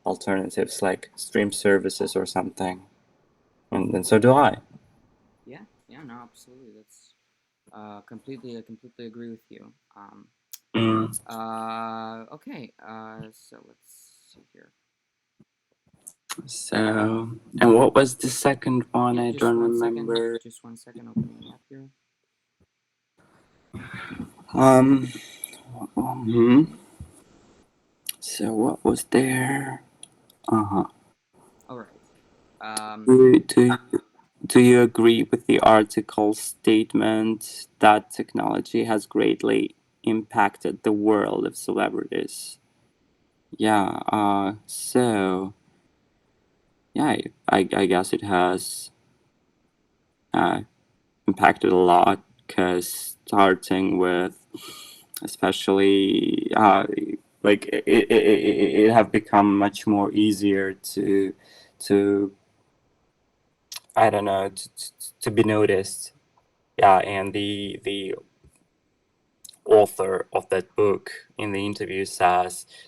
alternatives like stream services or something. And so do I. Yeah, no, absolutely. That's completely, I completely agree with you. Mm. Okay. So let's see here. So, and what was the second one? Yeah, I just don't one second. remember. Just 1 second. Opening the app here. Um, hmm. So what was there? Uh-huh. All right. Um, Do, do, do you agree with the article's statement that technology has greatly impacted the world of celebrities? Yeah, yeah, I guess it has uh, impacted a lot because starting with especially like it have become much more easier to I don't know to be noticed. Yeah, and the author of that book in the interview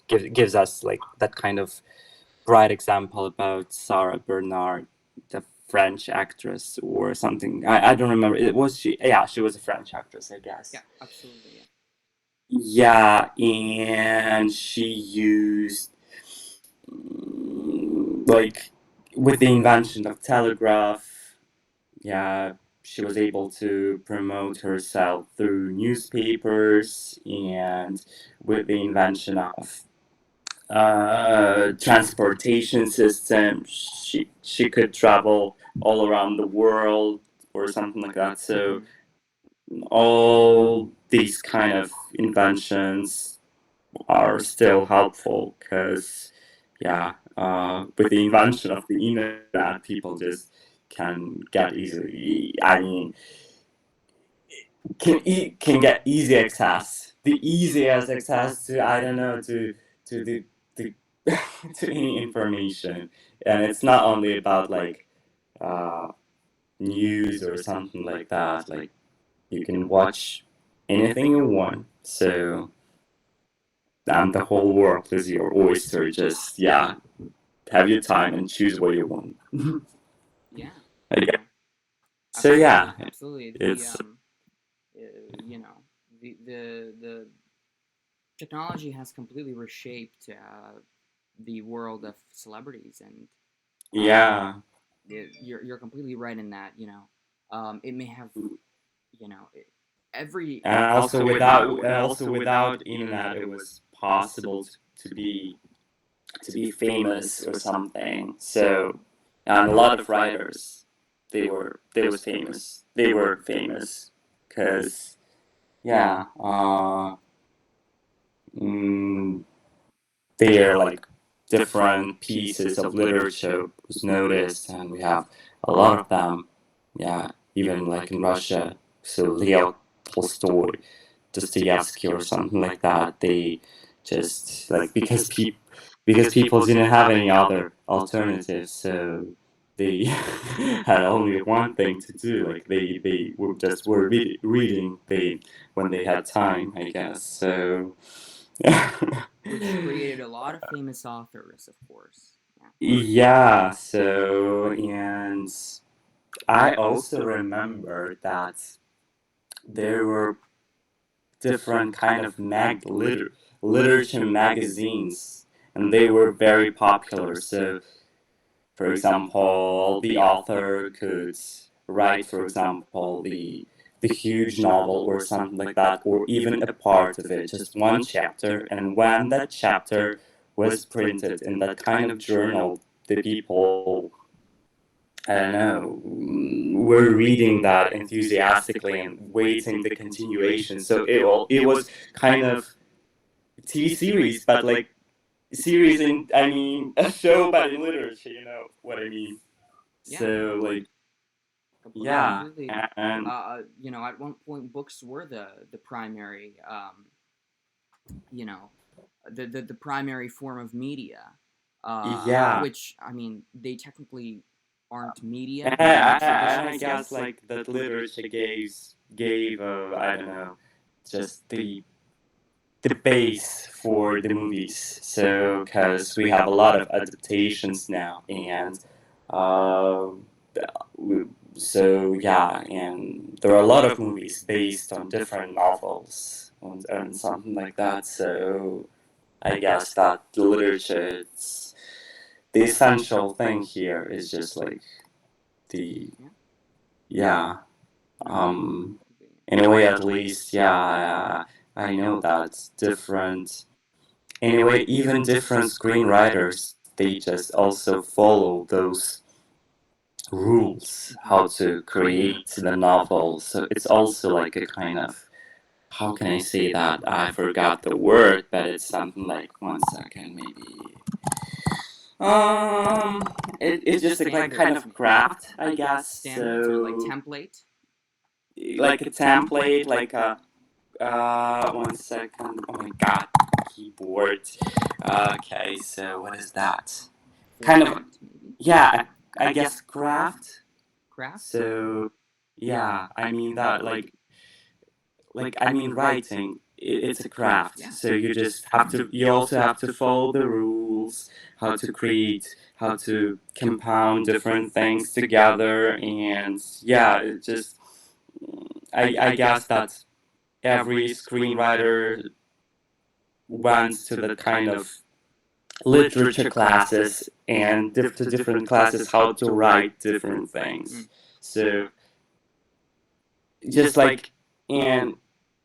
gives us like that kind of bright example about Sarah Bernard, the French actress or something. I don't remember. It was she. Yeah, she was a French actress, I yeah, guess. absolutely. Yeah. Yeah, and she used like with the invention of telegraph. Yeah, she was able to promote herself through newspapers, and with the invention of transportation system, she could travel all around the world or something like that. So Mm-hmm. all these kind of inventions are still helpful because yeah, with the invention of the internet, people just can get easily. I mean, can get easy access, the easiest access to I don't know to the to any information, and it's not only about like uh, news or something like that. Like you can watch anything you want. So and the whole world is your oyster. Just yeah, have your time and choose what you want. Yeah. Yeah. So Absolutely. yeah, Absolutely. The it's you know, the technology has completely reshaped the world of celebrities, and yeah. you're completely right in that. It may have, you know, it, every And also without internet, it was possible to be famous or something. So and a lot of writers, they were famous because yeah, mm, their like different pieces of literature was noticed, and we have a lot of them. Yeah, even like in Russia, so Leo Tolstoy, Dostoevsky, or something like that. They just like because people didn't have any other alternatives, so they had only one thing to do. Like they were just were reading they when they had time, I guess. So which created a lot of famous authors, of course. Yeah. yeah. So and I also remember that there were different kind of literature magazines, and they were very popular. So, for example, the author could write, for example, the huge novel or something like that, or even a part of it, just one chapter. And when that chapter was printed in that kind of journal, the people I don't know, were reading that enthusiastically and waiting the continuation. So it was kind of TV series, but like series in I mean a show, but in literature. You know what I mean? Yeah. So like yeah, Completely. and At one point, books were the primary, you know, the primary form of media. yeah, Which, I mean, they technically aren't media and in the traditional I guess sense. like that literature gave I don't know just the base for the movies. So, because we have a lot of adaptations now, and uh, so yeah, and there are a lot of movies based on different novels and something like that. So, I guess that the literature, it's, the essential thing here is just like the, Yeah. yeah, No, um, completely. in a way at least, yeah, I know that different, in a way, even different screenwriters, they just also follow those rules how to create the novel. So it's also like a kind of, how can I say that? I forgot the word, but it's something like, one second, maybe. It's just a like kind of craft, I guess. Standards or like So template. like a template, like a, one second. Oh my god, keyboard. Okay, so what is that? Kind of, Format, maybe. yeah, I guess craft. Craft. So yeah, I mean that, like I mean writing. It's a craft. Yeah. So you just have to. You also have to follow the rules, how to create, how to compound different things together, and yeah, it just. I guess that every screenwriter went to the kind of literature classes and to different classes how to write different things. Mm. So just like, and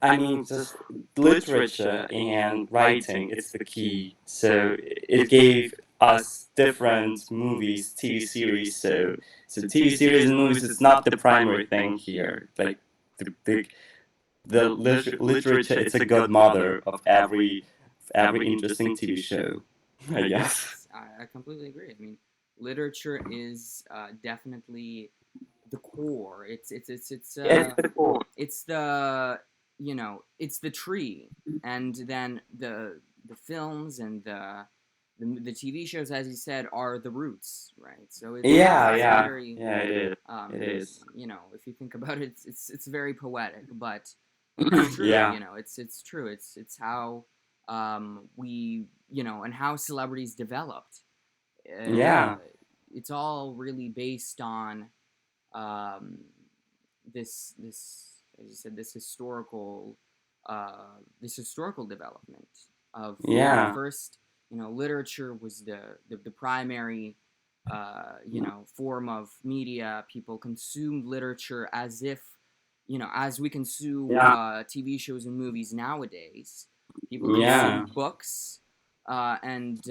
I mean just literature and writing, it's the key. So it gave us different movies, TV series. So TV series and movies, it's not the primary thing here. Like the literature, it's a godmother of every interesting TV show, I guess. Yes, I completely agree. I mean, literature is definitely the core. It's the core. It's the, it's the tree, and then the films and the TV shows, as you said, are the roots, right? So Yeah, it's yeah, very, yeah. It is. It is. if you think about it, it's very poetic, but it's true. Yeah. It's true. It's how we, and how celebrities developed. Yeah. It's all really based on um, this, as you said, this historical development of, Yeah. first, literature was the primary form of media. People consumed literature as if, as we consume Yeah. TV shows and movies nowadays. People Yeah. consumed books, and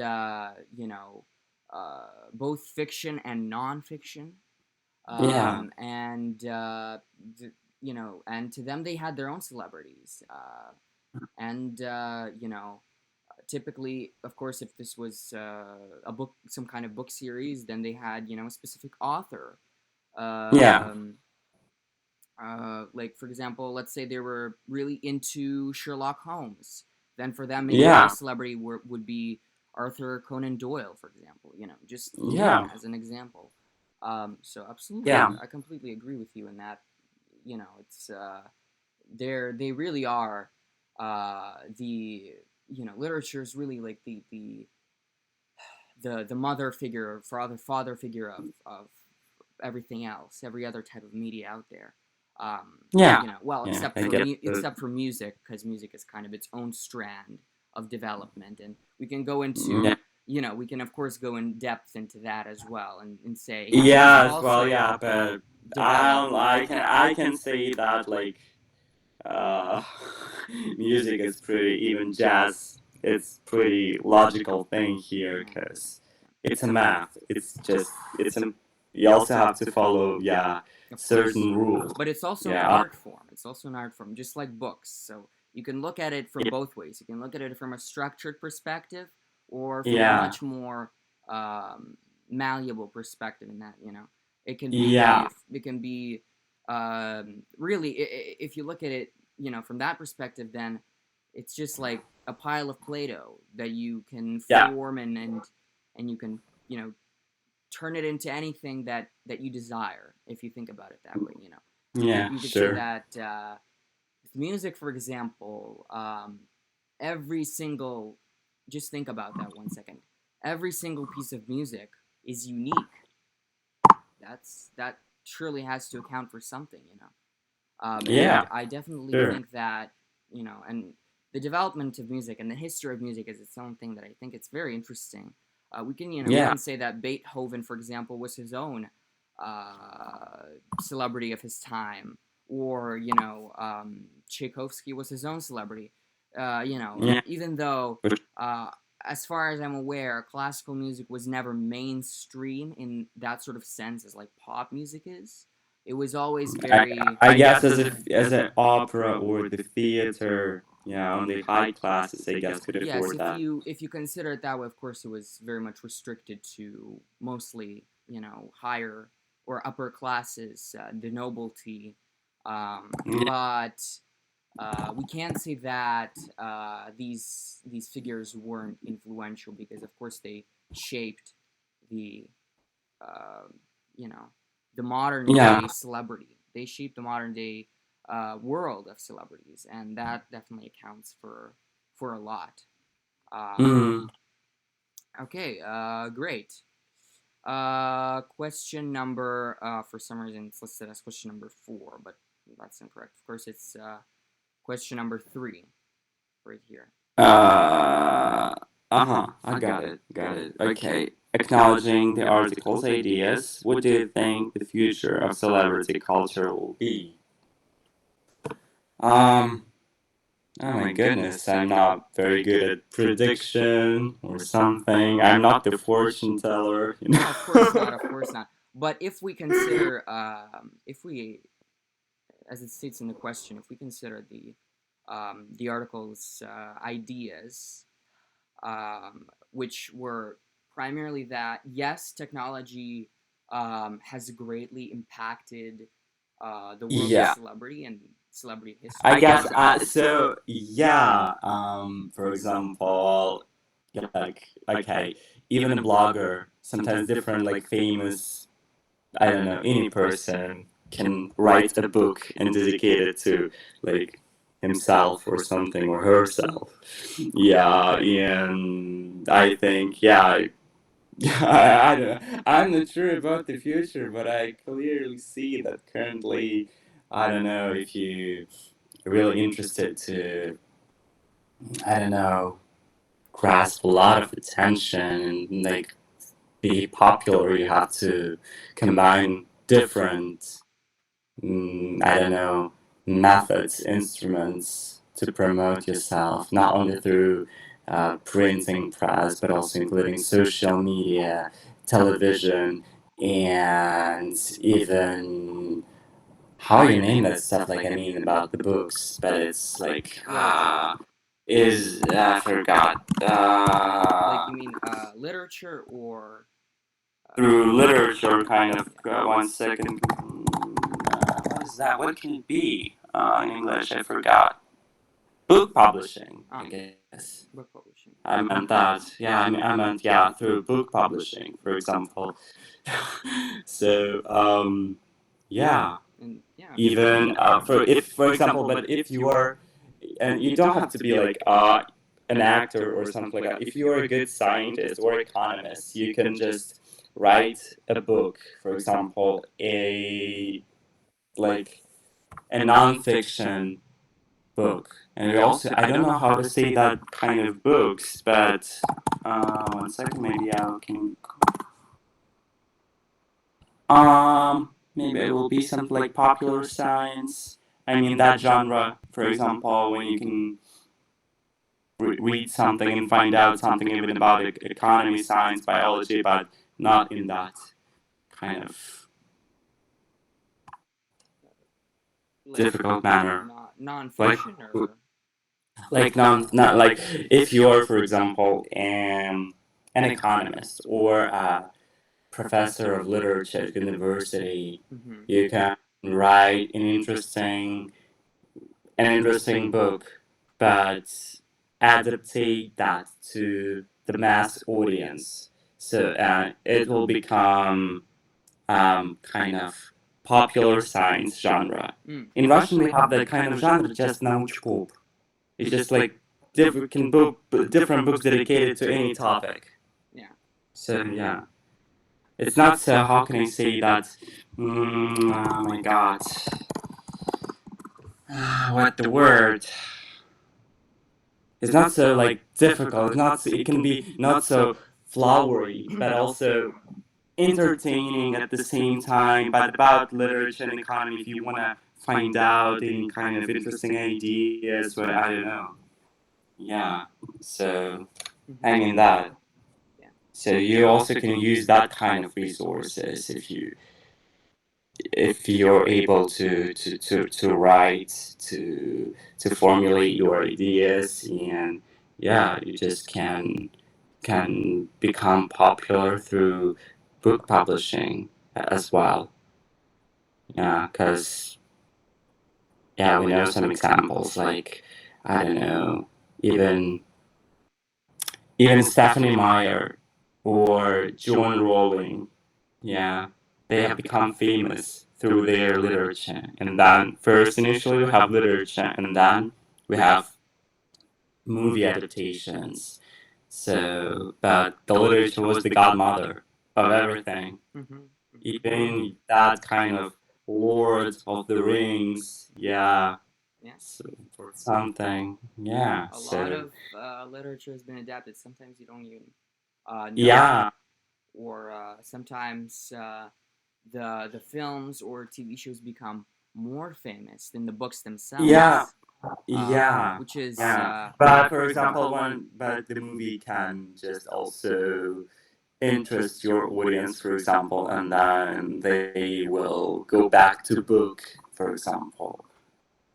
both fiction and nonfiction, Yeah. and and to them they had their own celebrities, and typically, of course, if this was a book, some kind of book series, then they had, a specific author. Yeah. Um, like, for example, let's say they were really into Sherlock Holmes. Then for them, maybe their Yeah. celebrity would be Arthur Conan Doyle, for example. Just Yeah. as an example. So absolutely, Yeah. I completely agree with you in that. It's they really are the literature is really like the mother figure or father figure of everything else, every other type of media out there. Yeah. Well, Yeah. I get it. except for music, because music is kind of its own strand of development, and we can go into, Yeah. we can of course go in depth into that as well, and say how music Yeah, as well, also yeah, but developed. I can say that like uh, music is pretty, even jazz. It's pretty logical thing here Yeah, because it's a math. It's just it's a, you also have to follow, yeah, of course. certain rules. But it's also an Yeah. art form. It's also an art form, just like books. So you can look at it from both ways. You can look at it from a structured perspective, or from a Yeah. much more malleable perspective. In that, it can Yeah. be really, if you look at it, from that perspective, then it's just like a pile of Play-Doh that you can Yeah. form, and you can, turn it into anything that you desire, if you think about it that way. Yeah. You could say Sure. that with music, for example, every single, just think about that 1 second. Every single piece of music is unique. That surely has to account for something, you know. And Yeah, I definitely sure. think that, you know, and the development of music and the history of music is its own thing that I think it's very interesting. We can, you know, we Yeah. can say that Beethoven, for example, was his own celebrity of his time, or you know, Tchaikovsky was his own celebrity. You know, Yeah. even though, as far as I'm aware, classical music was never mainstream in that sort of sense as like pop music is. It was always I, very, I guess as an opera or the theater, yeah, only high classes, I guess, could yes, afford that. if you consider it that way, of course it was very much restricted to mostly, you know, higher or upper classes, the nobility. Yeah. But we can't say that these figures weren't influential, because of course they shaped the uh, you know, the modern Yeah. day celebrity. They shape the modern day world of celebrities, and that definitely accounts for a lot. Um, Mm. okay, great. Question number, for some reason it's listed as question number 4, but that's incorrect. Of course, it's question number 3 right here. Uh, uh-huh. I got it. Got it. Okay. Acknowledging the article's ideas, what do you think the future of celebrity culture will be? Um, oh my goodness, I'm not very good at prediction or something. I'm not the fortune teller, you No, of course not. know. Of course not. But if we consider, if we, as it states in the question, if we consider the article's ideas, which were primarily that yes, technology has greatly impacted the world of Yeah. celebrity and celebrity I history. guess so. Yeah. For example, yeah, like okay, even a blogger, sometimes different, like famous, I don't know, any person can write a book and dedicate it to like himself or something or herself. Yeah, and I think yeah. I don't, I'm not sure about the future, but I clearly see that currently, I don't know if you really interested to, I don't know, grasp a lot of attention and like be popular, you have to combine different, I don't know, methods, instruments to promote yourself, not only through printing press, but also including social media, television, and even how you name that stuff. Like, I mean, about the books, but it's like, Literature. is, I forgot. Like you mean literature or Through literature, kind of, yeah. 1 second. What is that? What can it be in English? I forgot. Book publishing, I Ah, guess. book publishing. I meant that. Yeah, I meant, yeah, through book publishing, for example. So, yeah, And yeah, sure. even for example, but if you are, and you don't have to be like an actor or something like that. If you are a good scientist or economist, you can just write a book, for example, like a nonfiction book. And we also, I don't know how to say that kind of books, but 1 second, maybe I can, maybe it will be something like popular science. I mean, that genre, for example, when you can read something and find out something even about economy, science, biology, but not in that kind of Like difficult manner. not Like, nonfiction or not like if you are, for example, an economist or a professor of literature at university, mm-hmm. you can write an interesting book, but adaptate that to the mass audience. So it will become kind of popular science genre. Mm. In Russian, we have that kind of genre, just naучпоп. It's just like different books dedicated to any topic. Yeah. So yeah, it's not so. How can I say that? Oh my God, what the word? It's not so like difficult. It's not. It can be not so flowery, but also entertaining at the same time. But about literature and economy, if you want to find out any kind of interesting ideas, or I don't know. Yeah. So I mean that. Yeah. So you also can use that kind of resources if you're able to write to formulate your ideas, and yeah, you just can become popular through book publishing as well. Yeah, because yeah, we know some examples like I don't know, even even Stephanie Meyer or Joan Rowling. Yeah, they have become famous through their literature. And then, first, initially, we have literature, and then we have movie adaptations. So, but the literature was the godmother of everything. Even that kind of Lord of the Rings, yeah, Yeah. so, for something, yeah. A lot So, of literature has been adapted. Sometimes you don't even know, yeah, or sometimes the films or TV shows become more famous than the books themselves. yeah, yeah, Which is yeah. But for example, but the movie can just also interest your audience, for example, and then they will go back to book, for example,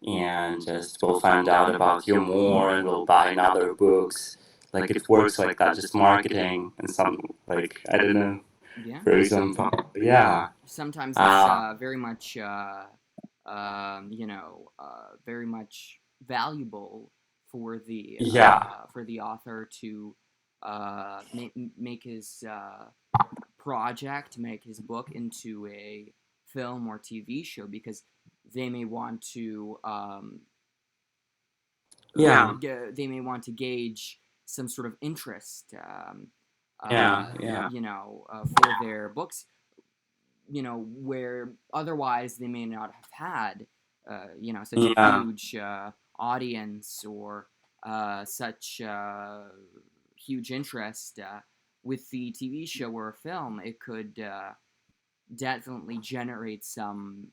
and just will find out about you more and will buy another books. Like it works like that, just marketing and some like I don't know, yeah. for example, yeah. Sometimes it's very much very much valuable Yeah, for the author to make his project, make his book into a film or TV show, because they may want to yeah, they may want to gauge some sort of interest yeah, for their books, where otherwise they may not have had, such a yeah, huge audience, or such huge interest with the TV show or film. It could definitely generate some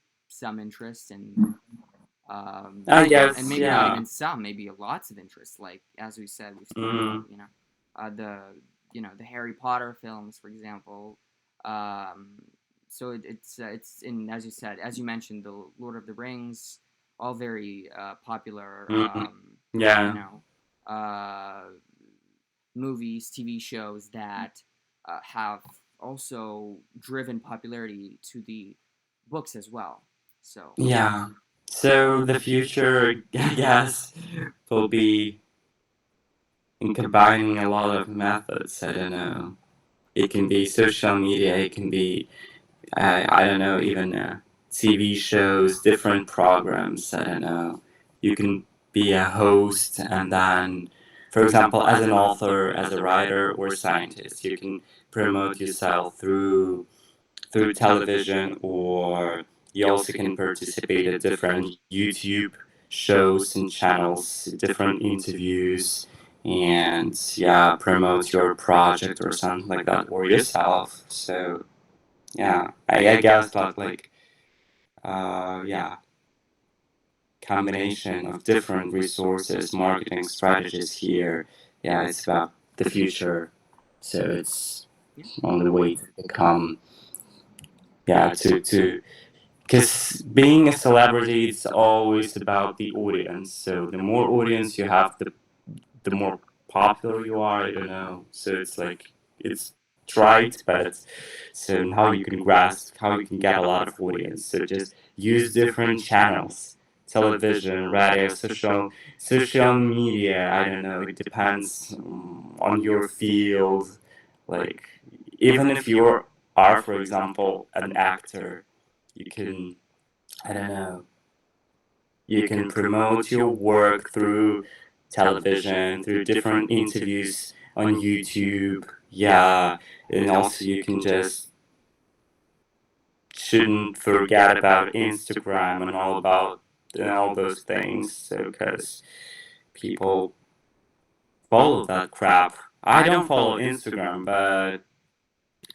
interest, I and guess, maybe not yeah. even some, maybe lots of interest. Like, as we said, we've spoken Mm, about, the the Harry Potter films, for example. Um, so it's in, as you said, as you mentioned, the Lord of the Rings, all very popular. You yeah, know, uh, movies, TV shows that have also driven popularity to the books as well. So yeah. So the future, I guess, will be in combining a lot of methods. I don't know. It can be social media. It can be I don't know, even TV shows, different programs. I don't know. You can be a host, and then, for example, as an author, as a writer, or scientist, you can promote yourself through television, or you also can participate at different YouTube shows and channels, different interviews, and yeah, promote your project or something like that, or yourself. So yeah, I guess that like yeah, combination of different resources, marketing strategies here. Yeah, it's about the future. So it's yeah, only way to become yeah to because being a celebrity, it's always about the audience. So the more audience you have, the more popular you are. I don't know. So it's like it's trite, but it's so how you can grasp how you can get a lot of audience. So just use different channels, television, radio, social media. I don't know. It depends on your field. Like even if you are, for example, an actor, you can I don't know. You can promote your work through television, through different interviews on YouTube. Yeah, and also you can just shouldn't forget about Instagram and all those things. So, because people follow that crap. I don't follow Instagram, but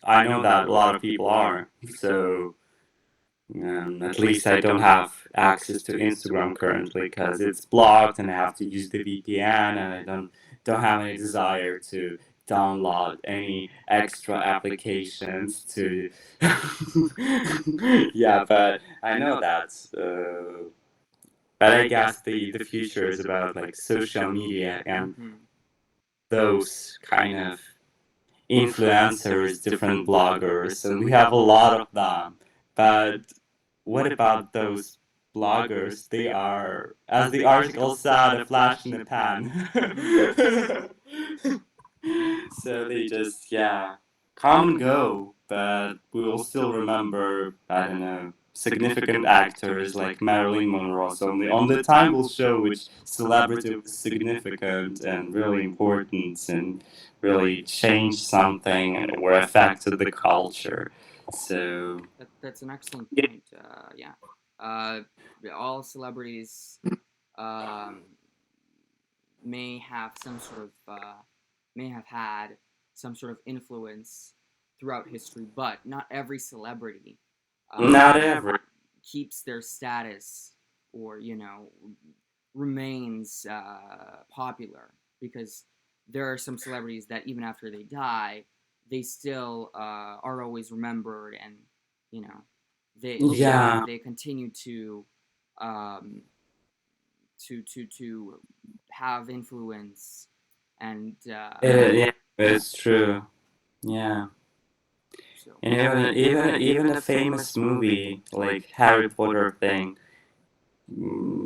I know that a lot of people are. So, at least I don't have access to Instagram currently because it's blocked, and I have to use the VPN, and I don't have any desire to download any extra applications to. Yeah, but I know that. But I guess the future is about like social media and those kind of influencers, different bloggers, and we have a lot of them. But what about those bloggers? They are, as the article said, a flash in the pan. So they just, yeah, come and go, but we will still remember, I don't know, significant actors like Marilyn Monroe. So on the time will show which celebrity was significant and really important and really changed something or affected the culture. So That's an excellent point. Yeah, all celebrities um, may have some sort of may have had some sort of influence throughout history, but not every celebrity not ever. keeps their status or remains popular, because there are some celebrities that even after they die, they still are always remembered, and you know Yeah. they continue um, to have influence, and Yeah, it's true. Yeah. so And even a famous movie like Harry Potter thing,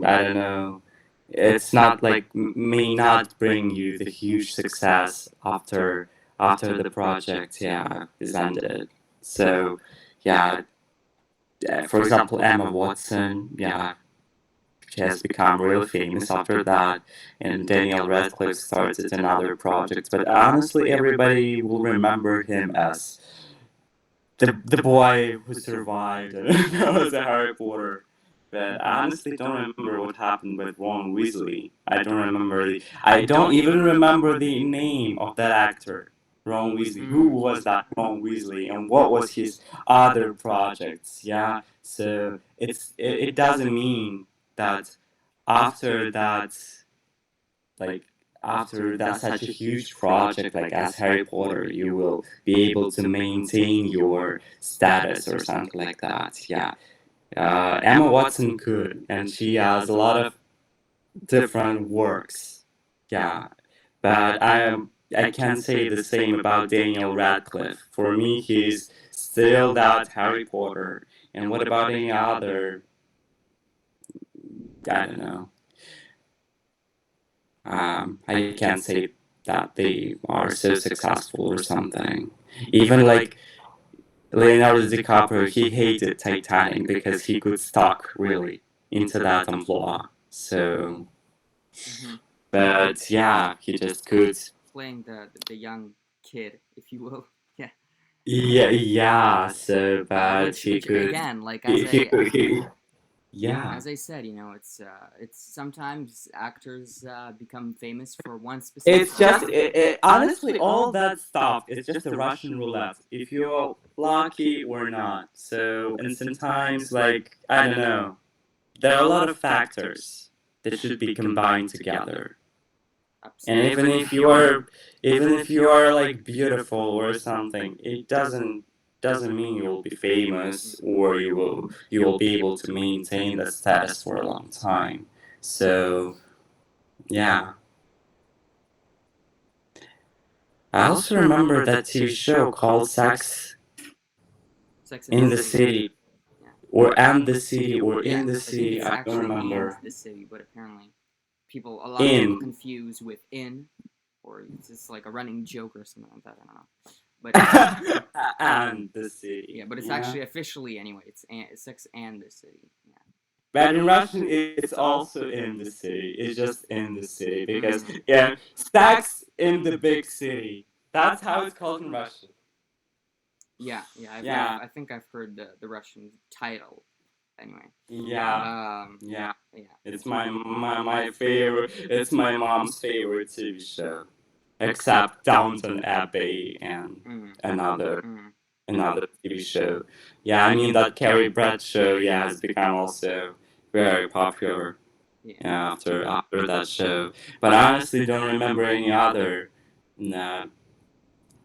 I don't know. It's not like may not bring you the huge success after the project, yeah, is ended. So, yeah, for example, Emma Watson, yeah, she has become real famous after that, and Daniel Radcliffe started another project. But honestly, everybody will remember him as the boy who survived and was a Harry Potter. But I honestly don't remember what happened with Ron Weasley. I don't even remember the name of that actor, Ron Weasley. Who was that Ron Weasley, and what was his other projects? Yeah, so it doesn't mean that after that, like after that such a huge project like as Harry Potter, you will be able to maintain your status or something like that. Yeah, Emma Watson could, and she has a lot of different works. Yeah, but I can't say the same about Daniel Radcliffe. For me, he's still that Harry Potter. And what about any other? I don't know. I can't say that they are so successful or something. Even like Leonardo DiCaprio, he hated Titanic because he could stuck really into that amplitude. So, but yeah, he just could. playing the young kid, if you will. Yeah. Yeah, yeah. So, but he Which could. again, like Yeah. as I said, it's sometimes actors become famous for one specific. It's just honestly all that stuff. It's just a Russian roulette. If you're lucky or not. So and sometimes like I don't know. There are a lot of factors that should be combined together. And Absolutely. even if you are like beautiful or something, it doesn't mean you will be famous or you will be able to maintain that status for a long time. So yeah. I also remember that TV show called Sex in the City, Yeah. or And the City, or Yeah, In the I think City. it's I don't actually and remember. the city, but apparently a lot of people In. confuse with in, or it's just like a running joke or something like that. I don't know. But And the City. yeah, but it's Yeah. actually officially anyway. It's Sex and the City. Yeah. But in Russian, it's also in the city. It's just in the city because Mm. yeah, sex in the big city. That's how it's called in Russian. Yeah, Yeah, I think I've heard the Russian title. Anyway. yeah, yeah. Yeah. It's my favorite. It's my mom's favorite TV show, except Downton Abbey and Mm. another Mm. another TV show. Yeah, I mean that Carrie Bradshaw. Yeah, has become also very popular. Yeah. Yeah, after that show. But I honestly don't remember any other uh,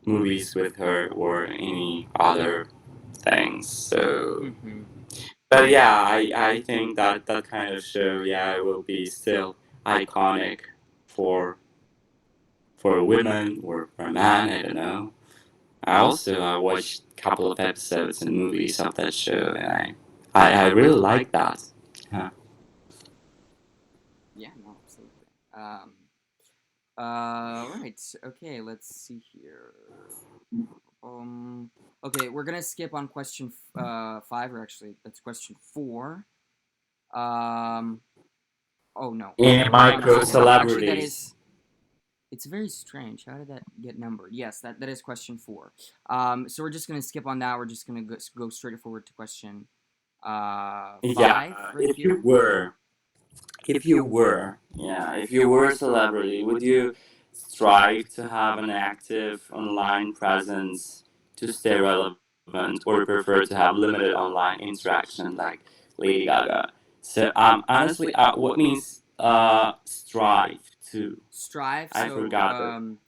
movies with her or any other things. So, Mm-hmm. but yeah, I think that that kind of show, yeah, will be still iconic for for a woman or for a man. I don't know. I watched a couple of episodes and movies of that show, and I really like that. Huh. Yeah, no, absolutely. Right. Okay, let's see here. Um, okay, we're gonna skip on question 5, or actually, that's question 4. Um, oh no, Any hold on a micro second. Actually, that celebrities. is. It's very strange. How did that get numbered? Yes, that is question 4. So we're just gonna skip on that. We're just gonna go straight forward to question Yeah, 5 right if you here. were if you were a celebrity, would you strive to have an active online presence to stay relevant, or prefer to have limited online interaction like Lady Gaga? So, honestly, what means strive to? Strive. I So forgot it.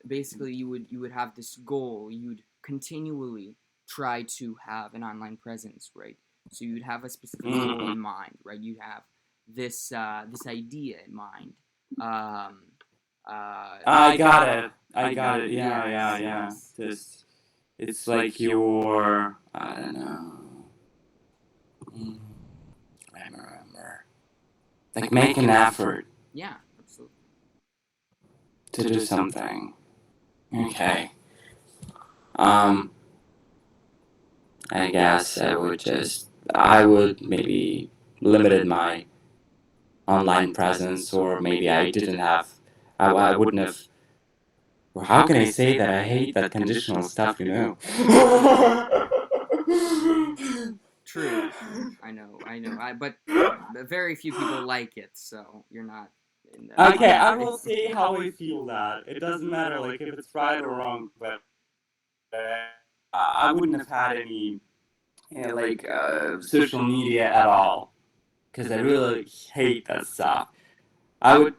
basically, you would have this goal. You'd continually try to have an online presence, right? So you'd have a specific goal Mm, in mind, right? You'd have this idea in mind. Um, I got it. I got it. Yeah, yeah, yes, yeah. yes. Just it's like your I don't know. Mm, I remember. Like make an effort Yeah, absolutely. to do something. Okay. Um, I guess I would maybe limited my online presence, or maybe I didn't have, I wouldn't have. Well, how can I say that? I hate that conditional stuff, you know. True. I know. But very few people like it, so you're not in the Okay, I minority. will say how I feel that. It doesn't matter, like, if it's right or wrong, but I wouldn't have had any, social media at all. Because I really hate that stuff. I would,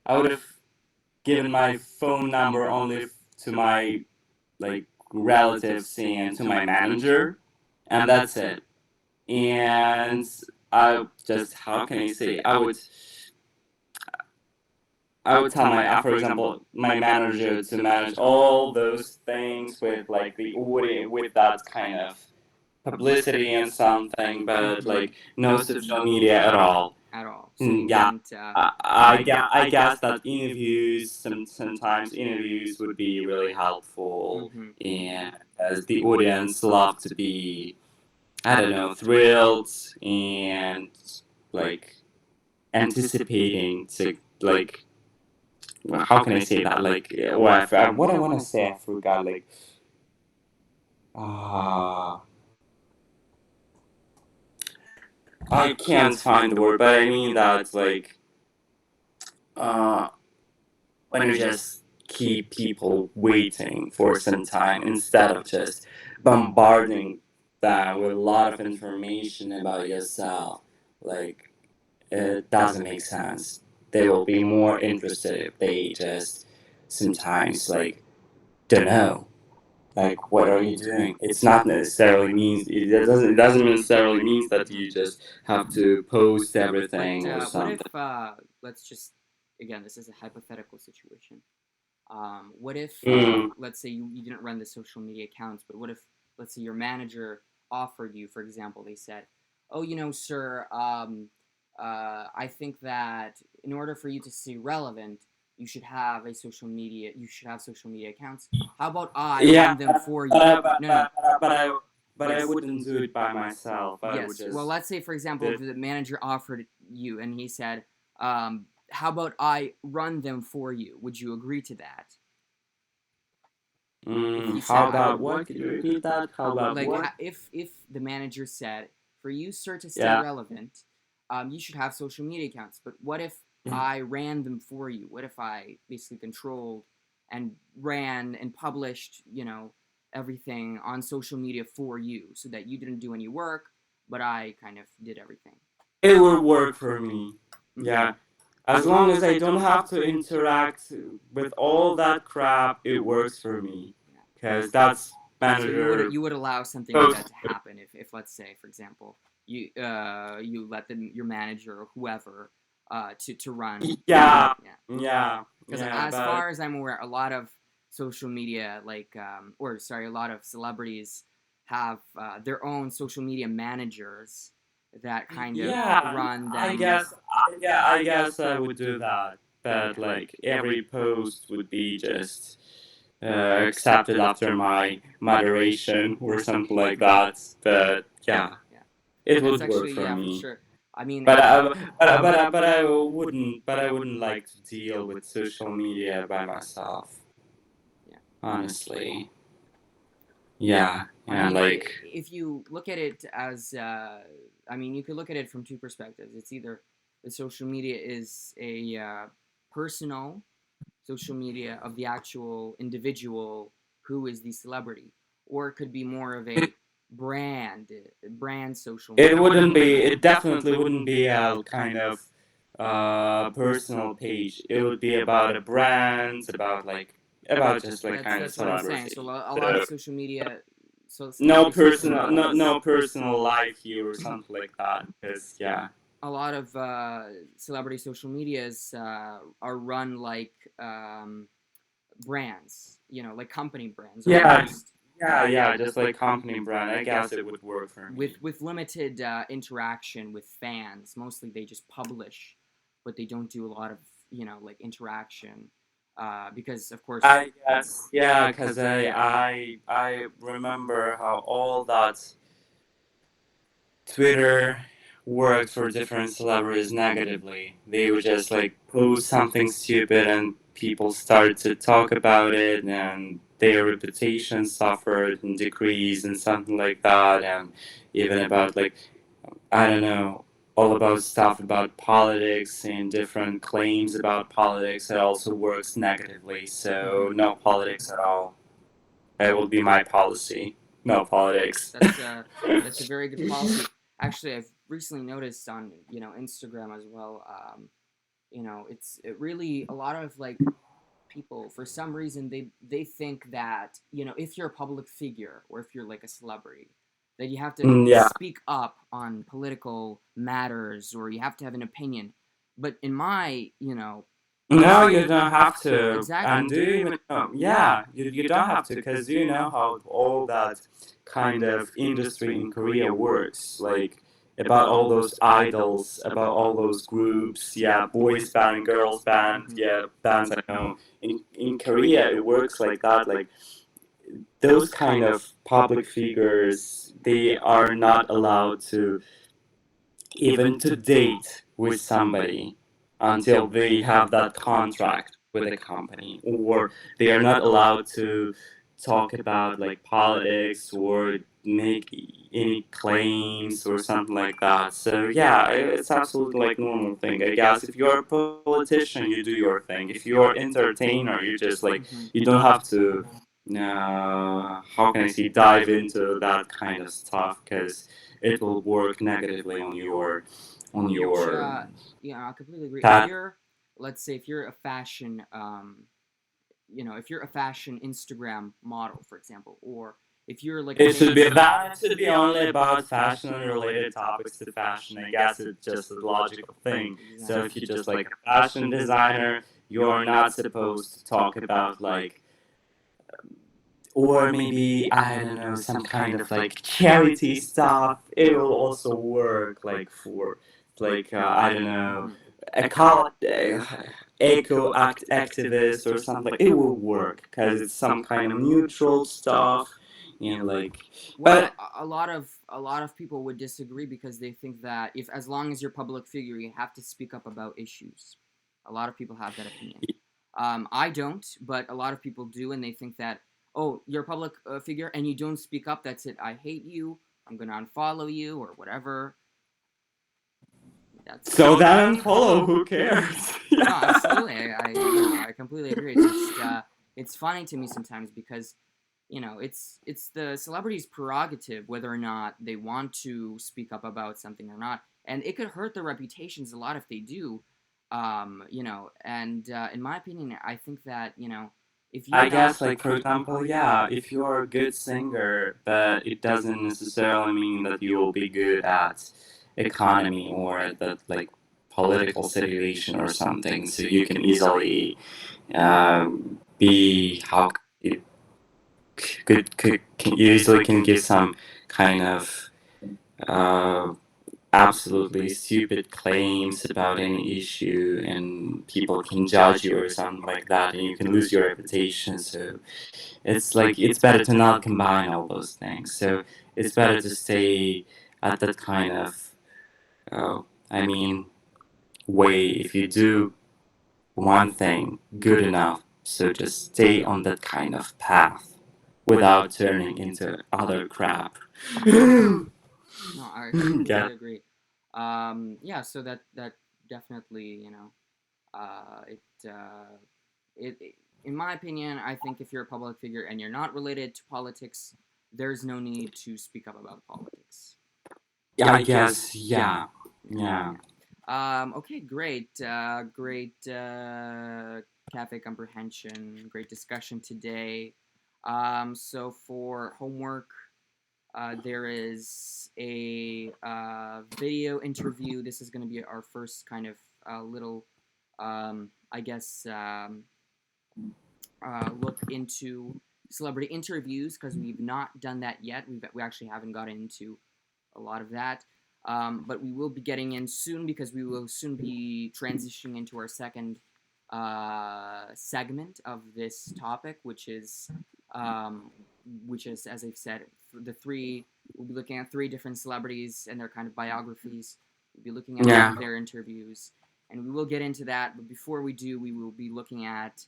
I would have given my phone number only to my, like, relatives and to my manager, and that's it. And I just, how can I say, I would tell my, for example, my manager to manage all those things with like the audio, with that kind of publicity and something, but Mm-hmm. like no social media at all. At all. So you Yeah, wouldn't. I guess that interviews, sometimes interviews would be really helpful, Mm-hmm. and as the audience love to be, I don't know, thrilled and like anticipating to like, well, how can I say that? Like, what I want to say, I forgot. Like, uh, I can't find the word, but I mean that, like, uh, when you just keep people waiting for some time instead of just bombarding them with a lot of information about yourself, like, it doesn't make sense. They will be more interested if they just sometimes, like, don't know. Like, what are you doing? It's not necessarily means it doesn't necessarily means that you just have to post But everything or what if something. let's just again, this is a hypothetical situation. What if Mm. let's say you didn't run the social media accounts, but what if let's say your manager offered you, for example, they said, "Oh, sir, I think that in order for you to stay relevant, you should have social media accounts. How about I Yeah, run them for but you?" No, no. but I but I wouldn't do it by myself. I would Yes. Well, just let's say, for example, if the manager offered you and he said, "How about I run them for you?" Would you agree to that? If he How said, about what? Could you repeat that? How about like, what? if the manager said, "For you, sir, to stay Yeah. relevant, you should have social media accounts." But what if I ran them for you? What if I basically controlled and ran and published, everything on social media for you, so that you didn't do any work, but I kind of did everything? It would work for me. Mhm. Yeah. As long as I don't have to interact with all that crap, it works for me. Because that's So manager. you would allow something like that to happen if let's say, for example, you let your manager or whoever to run. Yeah. Yeah. Yeah. Because Yeah. as far as I'm aware, a lot of social media, a lot of celebrities have their own social media managers that kind of run them. I guess I would do that. But like every post would be just accepted after my moderation or something like that. But yeah, Yeah. it That's would work actually, for yeah, for me. sure. I mean, But I wouldn't like to deal with social media by myself. Yeah. Honestly. Yeah. I mean, Like if you look at it as, you could look at it from two perspectives. It's either the social media is a personal social media of the actual individual who is the celebrity, or it could be more of a brand brand social media. it wouldn't be. It definitely wouldn't be a kind of personal page. It would be about a brand, about just like kind of That's what I'm saying. So celebrity. a lot of social media, so No celebrity social personal, media, no personal life here or something like that. Because yeah, a lot of celebrity social medias are run like brands, like company brands, yeah, almost. yeah, just like company brand. I guess it would work for me. With limited interaction with fans. Mostly they just publish, but they don't do a lot of like interaction, because of course. I guess yeah, because I remember how all that Twitter worked for different celebrities negatively. They would just like post something stupid and people started to talk about it and their reputation suffered and decreased and something like that, and even about like I don't know, all about stuff about politics and different claims about politics. It also works negatively, so no politics at all. That will be my policy. No politics. That's a very good policy. Actually, I've recently noticed on Instagram as well. It really, a lot of like people, for some reason, they think that if you're a public figure or if you're like a celebrity, that you have to Yeah. speak up on political matters or you have to have an opinion. But in my No, you don't have to. Exactly. And do you even know? Yeah, you don't have to, because do you know how all that kind of industry in Korea works? Like, about all those idols, about all those groups, yeah, boys band, girls band, yeah, bands I know. In Korea, it works like that. Like, those kind of public figures, they are not allowed to even to date with somebody until they have that contract with a company, or they are not allowed to talk about like politics or make any claims or something like that. So yeah, it's absolutely like normal thing. I guess if you're a politician, you do your thing. If you're an entertainer, you just like you don't have to. How can I say dive into that kind of stuff, because it will work negatively on Which, your I completely agree. If that you're, let's say, if you're a fashion, if you're a fashion Instagram model, for example, or if you're like a it should be famous, that it should be only about fashion and related topics to fashion. I guess it's just a logical thing. So if you're just like a fashion designer, you're not supposed to talk about like, or maybe I don't know, some kind of like charity stuff. It will also work like for like I don't know, eco activist or something. Like, it will work because it's some kind of neutral stuff. like, Well, but a lot of people would disagree because they think that if as long as you're a public figure, you have to speak up about issues. A lot of people have that opinion. I don't, but a lot of people do, and they think that, oh, you're a public figure and you don't speak up, that's it. I hate you. I'm gonna unfollow you or whatever. That's so then unfollow. Who cares? no, absolutely. I completely agree. It's funny to me sometimes because it's the celebrity's prerogative whether or not they want to speak up about something or not, and it could hurt their reputations a lot if they do. And in my opinion, I think that if you're I not, guess, like, for example, yeah, if you're a good singer, but it doesn't necessarily mean that you will be good at economy or at the, like, political situation or something, so you can easily be how it could can easily can give some kind of uh, absolutely stupid claims about any issue, and people can judge you or something like that, and you can lose your reputation. So it's like it's better to not combine all those things. So it's better to stay at that kind of, uh, I mean, way. If you do one thing good enough, so just stay on that kind of path without turning into other crap. no, I completely Yeah. agree. Yeah, so that definitely, it in my opinion, I think if you're a public figure and you're not related to politics, there's no need to speak up about politics. Yeah, I guess. Yeah. Yeah. Yeah. Okay, great. Great cafe comprehension. Great discussion today. So for homework, there is a video interview. This is going to be our first kind of little, I guess, look into celebrity interviews because we've not done that yet. We actually haven't gotten into a lot of that. But we will be getting in soon because we will soon be transitioning into our second segment of this topic, which is, as I've said, the three. We'll be looking at three different celebrities and their kind of biographies. We'll be looking at Yeah. their interviews, and we will get into that. But before we do, we will be looking at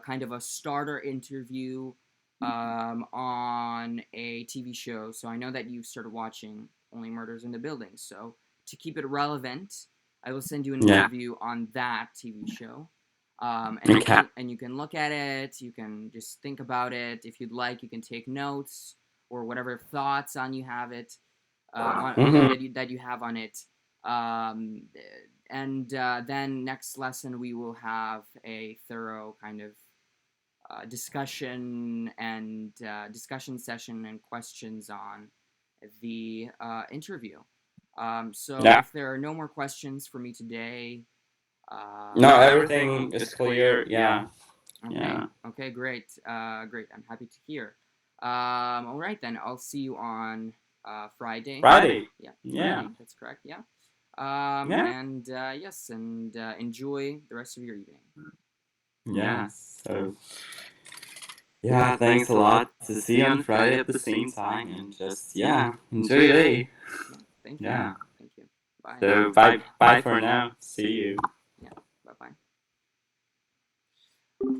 kind of a starter interview on a TV show. So I know that you've started watching Only Murders in the Building. So to keep it relevant, I will send you an Yeah. interview on that TV show. And Okay. you can look at it. You can just think about it. If you'd like, you can take notes or whatever thoughts on you have it that you have on it. Um, and then next lesson we will have a thorough kind of discussion session and questions on the interview. So Yeah. if there are no more questions for me today, No, everything is clear. Yeah. okay, Yeah. okay, great, great. I'm happy to hear. All right then, I'll see you on Friday. Friday. Yeah, Yeah. Friday. That's correct. Yeah. Yeah. And yes, and enjoy the rest of your evening. Yeah. So, yeah, thanks a lot. To see you on Friday at the same time, and just, yeah, enjoy your day. Yeah, thank you. Yeah. Thank you. Bye. So bye for now. See you. Yeah. Bye bye.